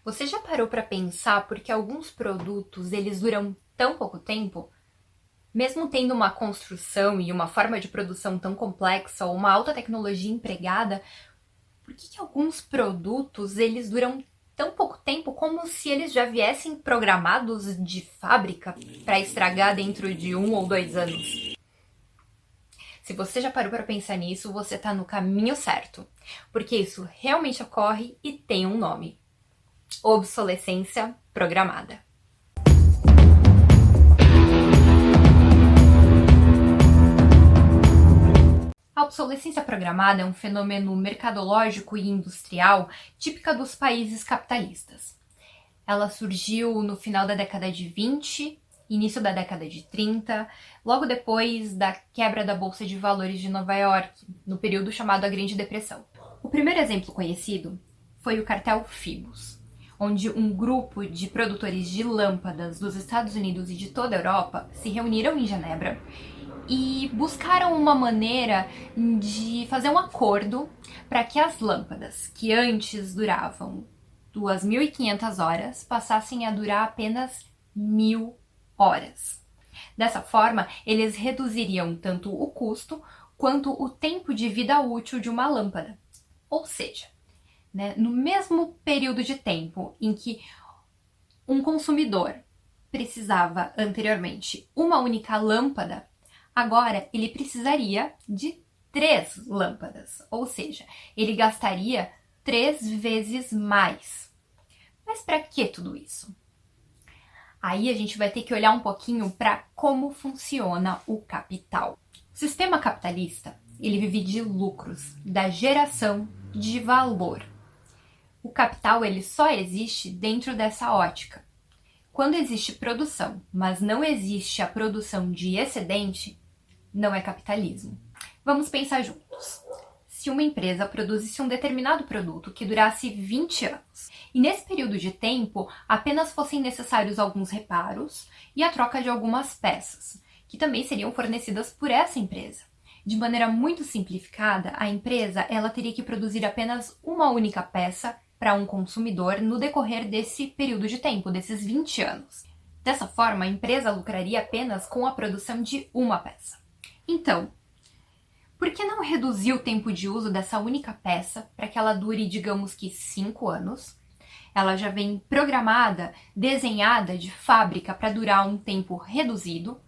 Você já parou para pensar porque alguns produtos eles duram tão pouco tempo? Mesmo tendo uma construção e uma forma de produção tão complexa ou uma alta tecnologia empregada, por que alguns produtos eles duram tão pouco tempo como se eles já viessem programados de fábrica para estragar dentro de 1 ou 2 anos? Se você já parou para pensar nisso, você está no caminho certo, porque isso realmente ocorre e tem um nome: obsolescência programada. A obsolescência programada é um fenômeno mercadológico e industrial típica dos países capitalistas. Ela surgiu no final da década de 20, início da década de 30, logo depois da quebra da Bolsa de Valores de Nova York, no período chamado a Grande Depressão. O primeiro exemplo conhecido foi o cartel Phibus, onde um grupo de produtores de lâmpadas dos Estados Unidos e de toda a Europa se reuniram em Genebra e buscaram uma maneira de fazer um acordo para que as lâmpadas, que antes duravam 2.500 horas, passassem a durar apenas 1.000 horas. Dessa forma, eles reduziriam tanto o custo quanto o tempo de vida útil de uma lâmpada. Ou seja, no mesmo período de tempo em que um consumidor precisava anteriormente uma única lâmpada, agora ele precisaria de 3 lâmpadas, ou seja, ele gastaria 3 vezes mais. Mas para que tudo isso? Aí a gente vai ter que olhar um pouquinho para como funciona o capital. O sistema capitalista, ele vive de lucros, da geração de valor. O capital ele só existe dentro dessa ótica. Quando existe produção, mas não existe a produção de excedente, não é capitalismo. Vamos pensar juntos. Se uma empresa produzisse um determinado produto que durasse 20 anos, e nesse período de tempo apenas fossem necessários alguns reparos e a troca de algumas peças, que também seriam fornecidas por essa empresa. De maneira muito simplificada, a empresa ela teria que produzir apenas uma única peça para um consumidor no decorrer desse período de tempo, desses 20 anos. Dessa forma, a empresa lucraria apenas com a produção de uma peça. Então, por que não reduzir o tempo de uso dessa única peça para que ela dure, digamos que 5 anos? Ela já vem programada, desenhada de fábrica para durar um tempo reduzido,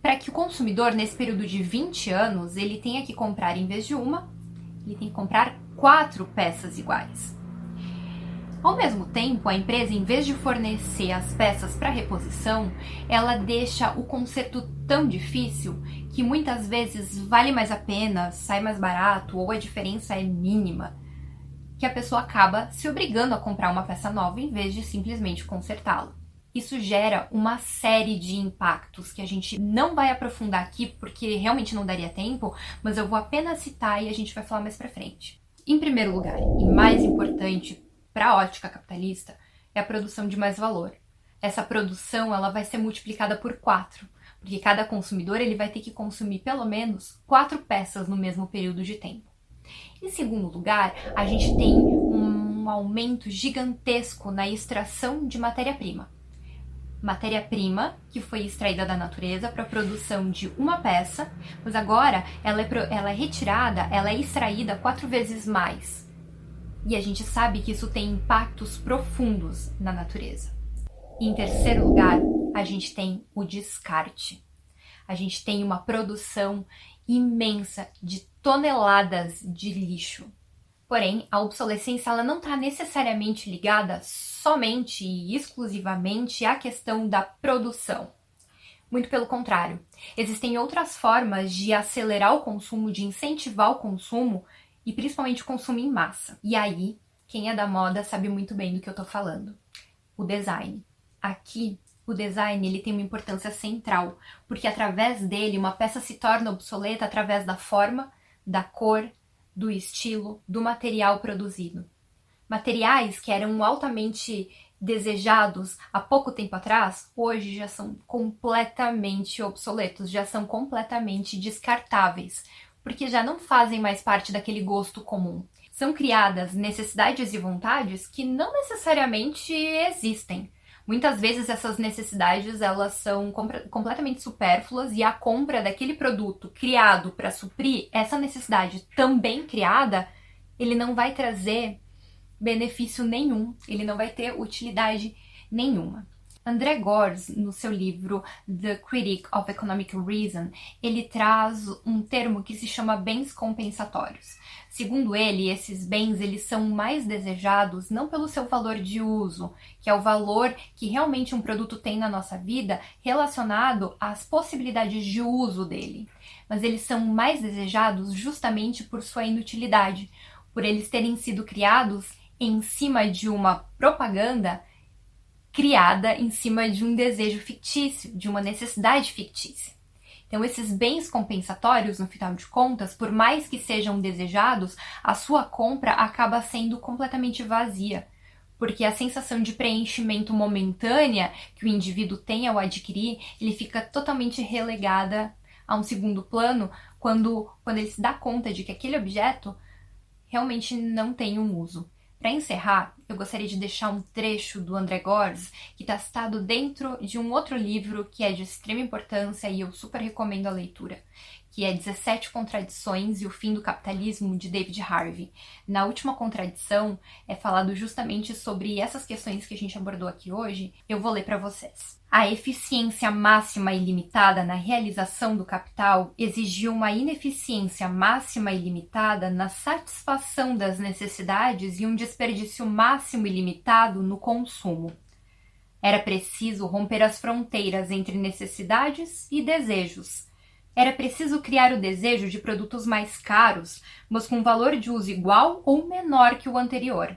para que o consumidor, nesse período de 20 anos, ele tenha que comprar, em vez de uma, ele tem que comprar 4 peças iguais. Ao mesmo tempo, a empresa, em vez de fornecer as peças para reposição, ela deixa o conserto tão difícil que muitas vezes vale mais a pena, sai mais barato ou a diferença é mínima, que a pessoa acaba se obrigando a comprar uma peça nova em vez de simplesmente consertá-la. Isso gera uma série de impactos que a gente não vai aprofundar aqui porque realmente não daria tempo, mas eu vou apenas citar e a gente vai falar mais pra frente. Em primeiro lugar, e mais importante para a ótica capitalista, é a produção de mais valor. Essa produção ela vai ser multiplicada por 4, porque cada consumidor ele vai ter que consumir pelo menos 4 peças no mesmo período de tempo. Em segundo lugar, a gente tem um aumento gigantesco na extração de matéria-prima. Matéria-prima que foi extraída da natureza para a produção de uma peça, mas agora ela é retirada, ela é extraída 4 vezes mais. E a gente sabe que isso tem impactos profundos na natureza. E em terceiro lugar, a gente tem o descarte. A gente tem uma produção imensa de toneladas de lixo. Porém, a obsolescência ela não está necessariamente ligada somente e exclusivamente à questão da produção. Muito pelo contrário, existem outras formas de acelerar o consumo, de incentivar o consumo e principalmente o consumo em massa. E aí, quem é da moda sabe muito bem do que eu tô falando. O design. Aqui, o design ele tem uma importância central, porque através dele uma peça se torna obsoleta através da forma, da cor, do estilo, do material produzido. Materiais que eram altamente desejados há pouco tempo atrás, hoje já são completamente obsoletos, já são completamente descartáveis, porque já não fazem mais parte daquele gosto comum. São criadas necessidades e vontades que não necessariamente existem. Muitas vezes essas necessidades elas são completamente supérfluas e a compra daquele produto criado para suprir essa necessidade também criada, ele não vai trazer benefício nenhum, ele não vai ter utilidade nenhuma. André Gorz, no seu livro The Critic of Economic Reason, ele traz um termo que se chama bens compensatórios. Segundo ele, esses bens eles são mais desejados não pelo seu valor de uso, que é o valor que realmente um produto tem na nossa vida relacionado às possibilidades de uso dele, mas eles são mais desejados justamente por sua inutilidade, por eles terem sido criados em cima de uma propaganda criada em cima de um desejo fictício, de uma necessidade fictícia. Então, esses bens compensatórios, no final de contas, por mais que sejam desejados, a sua compra acaba sendo completamente vazia, porque a sensação de preenchimento momentânea que o indivíduo tem ao adquirir, ele fica totalmente relegada a um segundo plano quando ele se dá conta de que aquele objeto realmente não tem um uso. Para encerrar, eu gostaria de deixar um trecho do André Gorz, que está citado dentro de um outro livro que é de extrema importância e eu super recomendo a leitura, que é 17 Contradições e o Fim do Capitalismo, de David Harvey. Na última contradição, é falado justamente sobre essas questões que a gente abordou aqui hoje. Eu vou ler para vocês. A eficiência máxima e limitada na realização do capital exigiu uma ineficiência máxima e limitada na satisfação das necessidades e um desperdício máximo e limitado no consumo. Era preciso romper as fronteiras entre necessidades e desejos. Era preciso criar o desejo de produtos mais caros, mas com valor de uso igual ou menor que o anterior.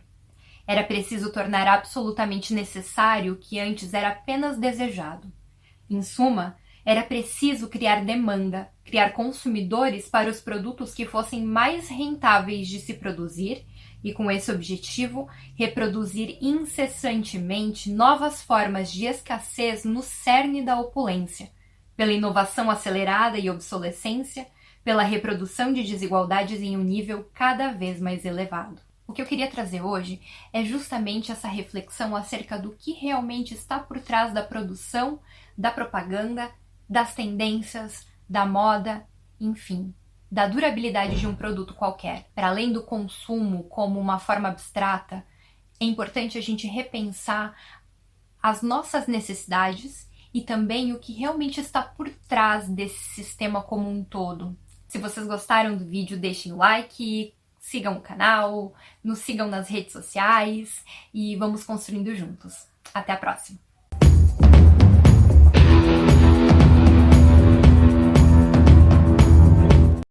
Era preciso tornar absolutamente necessário o que antes era apenas desejado. Em suma, era preciso criar demanda, criar consumidores para os produtos que fossem mais rentáveis de se produzir e, com esse objetivo, reproduzir incessantemente novas formas de escassez no cerne da opulência, pela inovação acelerada e obsolescência, pela reprodução de desigualdades em um nível cada vez mais elevado. O que eu queria trazer hoje é justamente essa reflexão acerca do que realmente está por trás da produção, da propaganda, das tendências, da moda, enfim, da durabilidade de um produto qualquer. Para além do consumo como uma forma abstrata, é importante a gente repensar as nossas necessidades e também o que realmente está por trás desse sistema como um todo. Se vocês gostaram do vídeo, deixem o like, sigam o canal, nos sigam nas redes sociais e vamos construindo juntos. Até a próxima!